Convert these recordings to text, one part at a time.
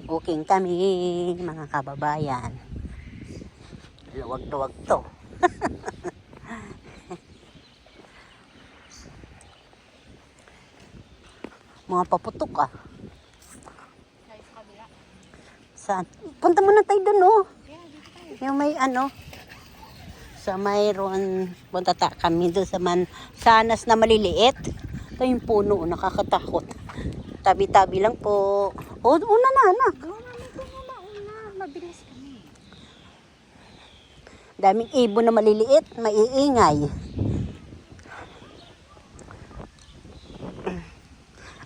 Booking kami, mga kababayan. Luwag-luwag to. Mga paputok ah. Saan? Punta muna tayo dun oh. Yung may ano. Sa mayroon. Punta kami doon sa sanas na maliliit. Ito yung puno. Nakakatakot. Tabi-tabi lang po. O, una na anak. Mabilis kami. Daming ibon na maliliit. Maiingay.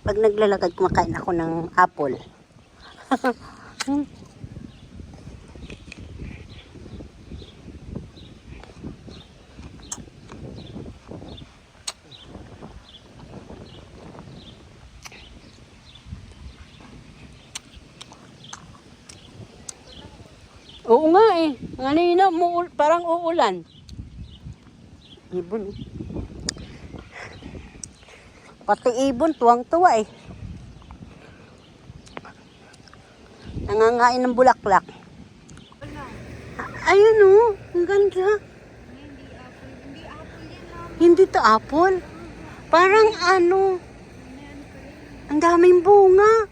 Pag naglalakad, kumakain ako ng apple. Oo nga eh. Kanina, parang uulan. Ibon eh. Pati ibon, tuwang-tuwa eh. Nangangain ng bulaklak. Ayun oh, ang ganda. Hindi to apple. Parang ano, ang daming bunga.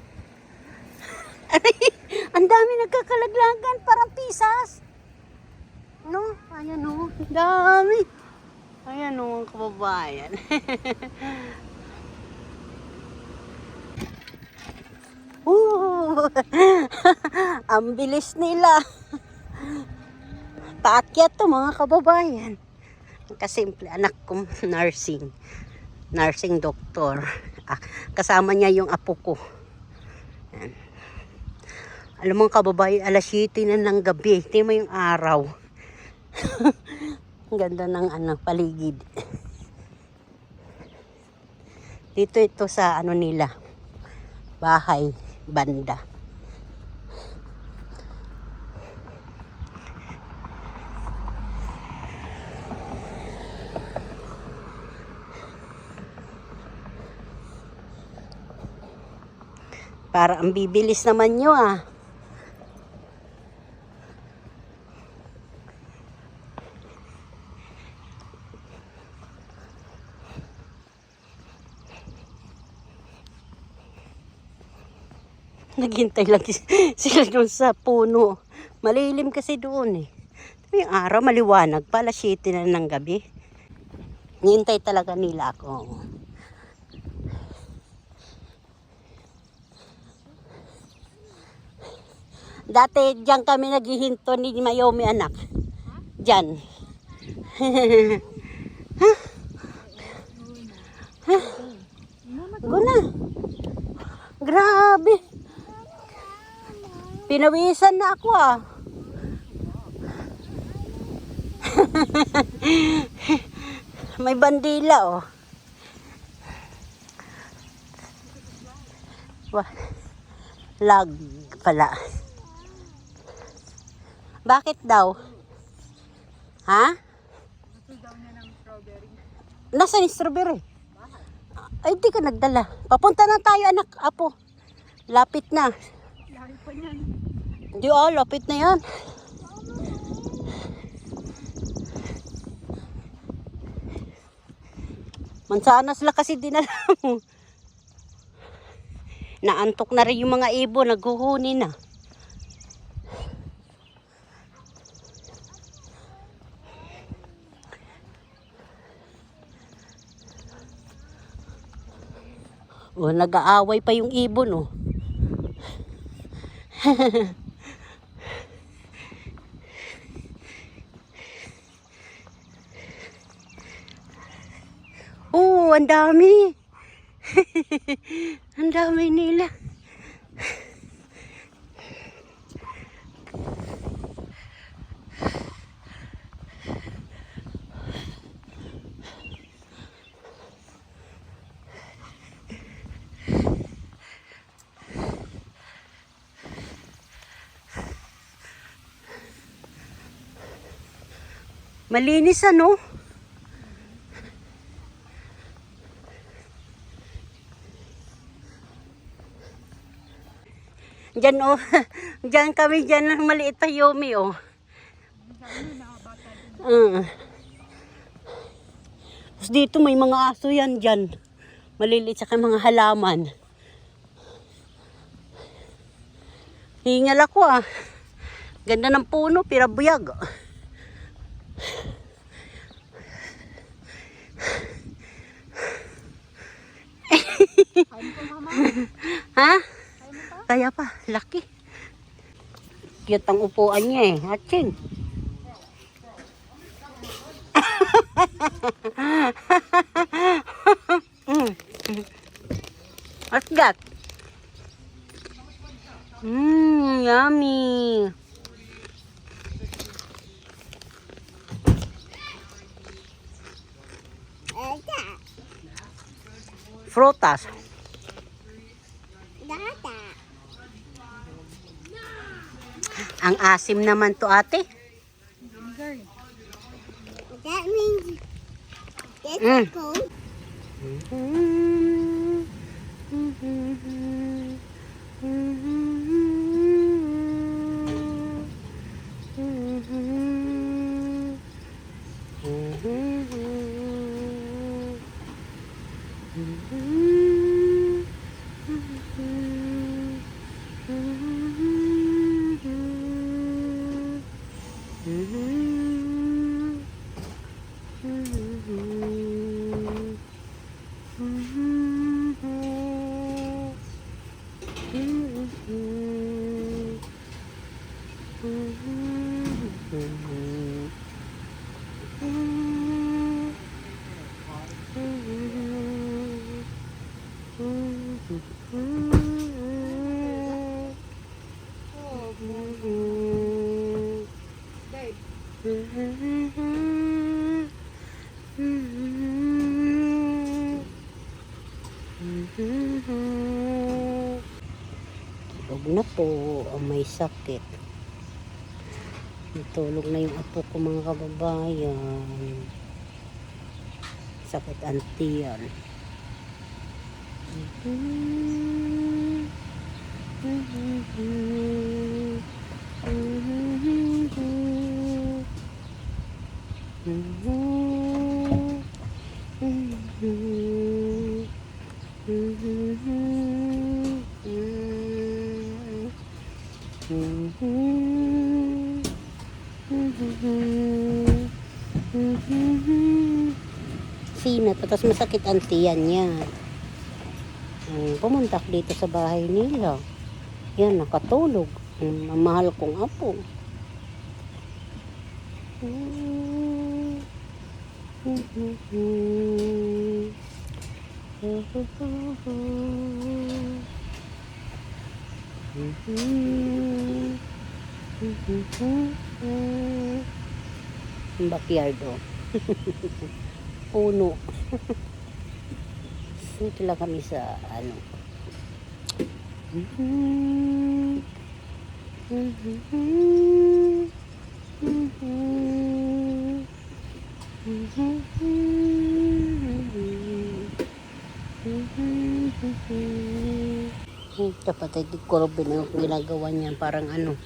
Ang dami nagkakalaglagan, parang pisas. No? Ayan o, dami. Ayan o, kababayan. Ang bilis nila. Paakyat to mga kababayan. Kasimple, anak kong nursing. Nursing doctor. Kasama niya yung apo ko. Ayan. Alam mo kababayan, alas 7 na ng gabi. Tingnan mo yung araw. Ang ganda ng paligid. Dito ito sa nila. Bahay, banda. Para ang bibilis naman nyo ah. Naghintay lang sila doon sa puno. Malilim kasi doon eh. Yung araw maliwanag pa, alas 7 na ng gabi. Hintay talaga nila ako. Dati diyan kami naghihinto ni Mayomi anak. Diyan. Guna. Grabe. Pinawisan na ako ah. May bandila oh. Lag pala. Bakit daw? Ha? Gusto daw niya ng strawberry. Nasaan yung strawberry? Ay, di ka nagdala. Papunta na tayo anak, apo. Lapit na. Laki pa niyan. Di oh, lapit na yan. Mansanas lang kasi dinala mo. Naantok na rin yung mga ibon, naghuhuni na. Oh, nag-aaway pa yung ibon oh. Oh, ang dami. Ang dami nila. Malinis ano? Diyan oh. Diyan kami diyan maliit pa Yomi oh. Sabi nyo, nakabata din. Tapos dito may mga aso yan dyan. Maliliit sa mga halaman. Hingal ako ah. Ganda ng puno, pirabuyag. Kain ko, mama. Ha? Kain mo pa? Kaya pa, laki. Cute ang upuan niya eh. Hatching. What's that? Yummy. Frutas. Ang asim naman to ate. Vinegar. That means it's cold. Huwag na po ang may sakit. Natulog na yung apo ko mga kababayan. Sakit antiyan. Sinat, tapos masakit ang tiyan niya. Pumunta ako dito sa bahay nila. Yan, nakatulog. Ang mahal kong apo. Backyard oh. Puno. Dito lang kami sa ano. Kapatid ko rin ang ginagawa niyan parang ano,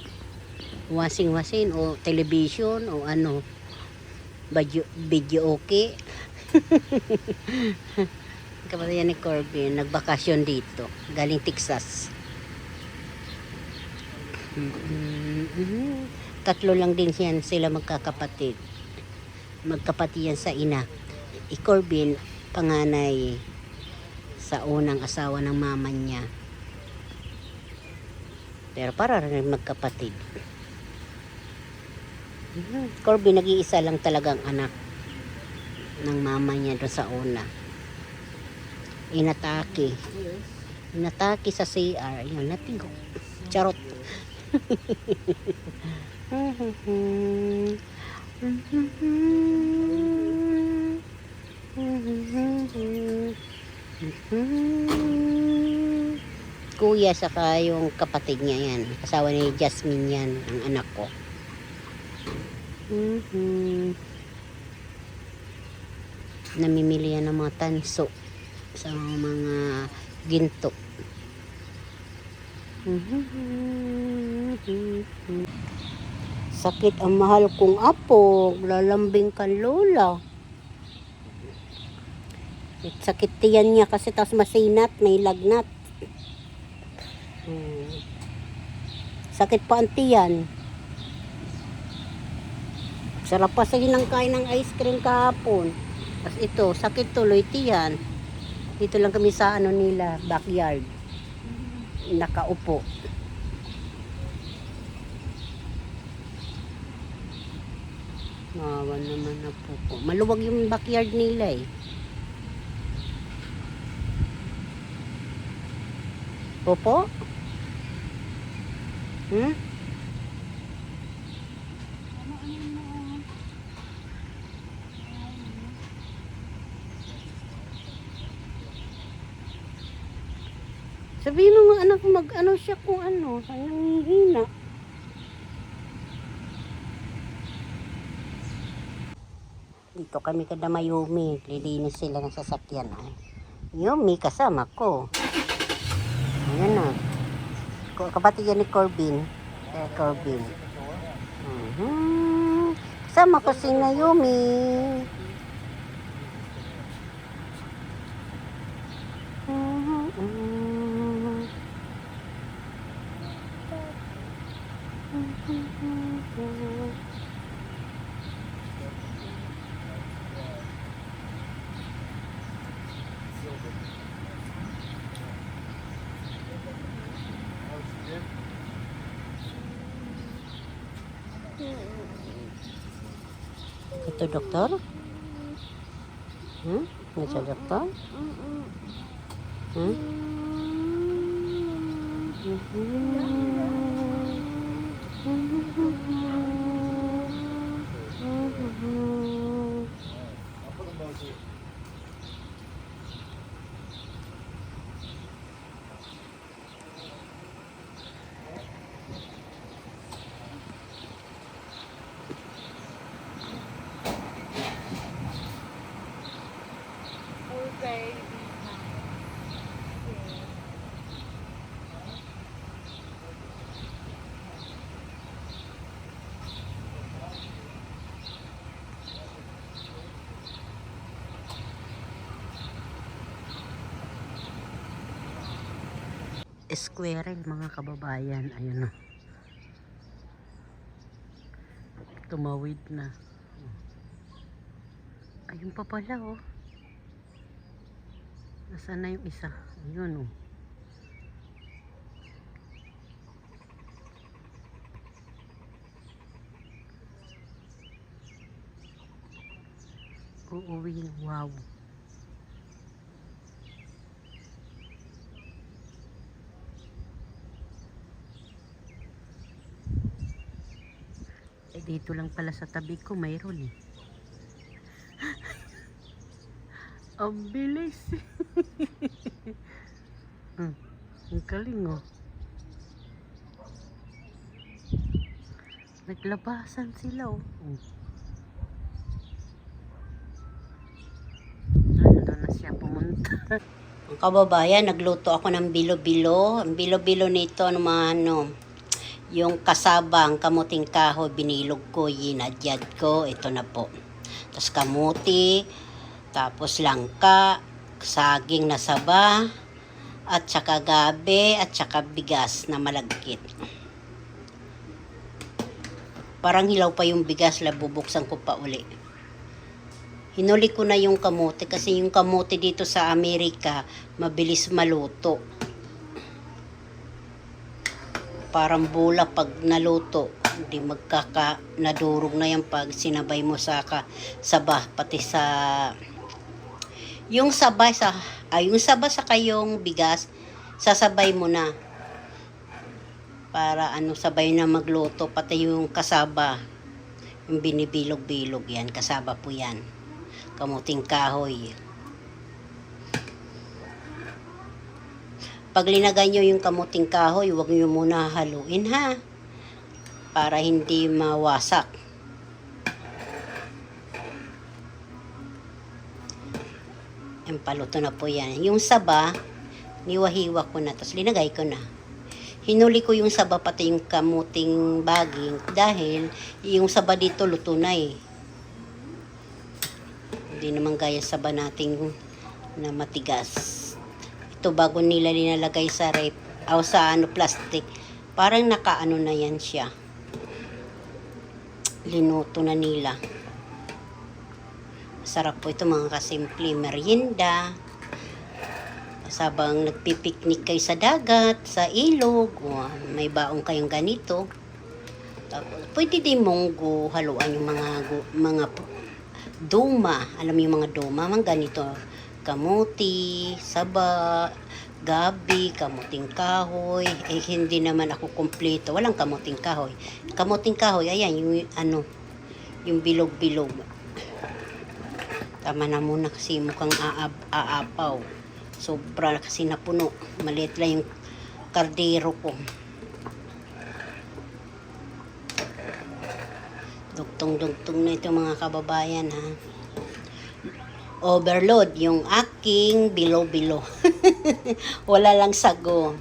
washing machine o television o ano, video okay. Kapatid yan ni Corbin, nagbakasyon dito, galing Texas. Tatlo lang din yan sila magkakapatid. Magkapatid yan sa ina. Corbin, panganay sa unang asawa ng mama niya. Pero para rin magkapatid. Corbin, nag-iisa lang talagang anak ng mama niya doon sa una. Inatake sa CR. Yun, natigo. Charot. Kuya saka yung kapatid niya yan. Asawa ni Jasmine yan, ang anak ko. Namimili yan ng mga tanso sa mga ginto. Sakit ang mahal kong apo. Lalambing ka, lola. Sakit tiyan niya kasi tapos masinat, may lagnat. Sakit pa ang tiyan. Sarap pa sa hinangkain ng ice cream kahapon. Tapos ito, sakit tuloy tiyan. Dito lang kami sa ano nila, backyard. Nakaupo. Mawa naman na po. Maluwag yung backyard nila eh. Popo? Sabihin mo nga anak, mag-ano siya kung ano, nanghihina. Dito kami kada Mayumi, lilinis sila ng sasakyan. Ay. Yumi, kasama ko. Ayan na. Kapatid yan ni Corbin. Corbin. Kasama ko si Naomi. Ito doktor? Ito doktor? Poor baby. Squirrel mga kababayan. Ayun na. Tumawid na. Ayun pa pala oh. Nasaan na yung isa? Ayun oh. Uuwi. Wow. Dito lang pala sa tabi ko mayroon eh. Ang bilis. Ang galing oh. Naglabasan sila oh. Doon na siya pumunta. Ang kababayan, nagluto ako ng bilo-bilo. Ang bilo-bilo nito, yung kasabang kamuting kahoy, binilog ko, yinadyad ko. Ito na po. Tapos kamuti, tapos langka, saging na saba, at saka gabi, at saka bigas na malagkit. Parang hilaw pa yung bigas, bubuksan ko pa uli. Hinuli ko na yung kamote kasi yung kamote dito sa Amerika, mabilis maluto. Parang bula pag naluto, hindi nadurog na yan pag sinabay mo sa saba, pati sa yung saba sa kayong bigas, sasabay mo na para sabay na magluto, pati yung kasaba, yung binibilog-bilog yan, kasaba po yan, kamuting kahoy. Pag linagay nyo yung kamuting kahoy, huwag nyo muna haluin ha. Para hindi mawasak. Yung paluto na po yan. Yung saba, niwahiwa ko na. Tapos linagay ko na. Hinuli ko yung saba pati yung kamuting baging dahil yung saba dito luto na eh. Hindi naman gaya saba nating na matigas. Ito bago nila linalagay sa rep o sa plastic, parang nakaano na yan siya. Linuto na nila. Sarap po ito mga kasimple merienda. Sabang nagpipiknik kayo sa dagat, sa ilog, may baong kayong ganito. Tapos, pwede din mong haluan yung mga duma. Alam mo yung mga duma, mga ganito. Kamuti, saba, gabi, kamuting kahoy. Eh, hindi naman ako kompleto. Walang kamuting kahoy. Kamuting kahoy, ayan, yung bilog-bilog. Tama na muna kasi mukhang aapaw. Sobra kasi napuno. Maliit lang yung kardero ko. Dugtong-dugtong na ito mga kababayan ha. Overload yung aking bilo-bilo. Wala lang sago.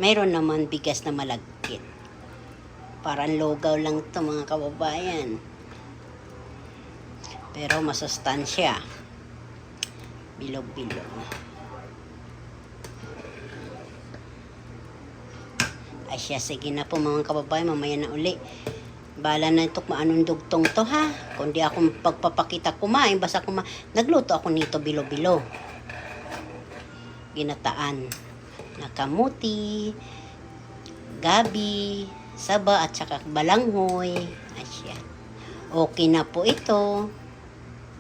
Mayroon naman bigas na malagkit. Parang logaw lang ito mga kababayan. Pero masustansya. Bilog-bilog. Ay siya, sige na po mga kababayan, mamaya na uli. Bala na ito kung anong dugtong to ha. Kundi ako pagpapakita kumain, basta nagluto ako nito bilo-bilo. Ginataan. Nakamuti, gabi, saba at saka balanghoy. Ay siya. Okay na po ito.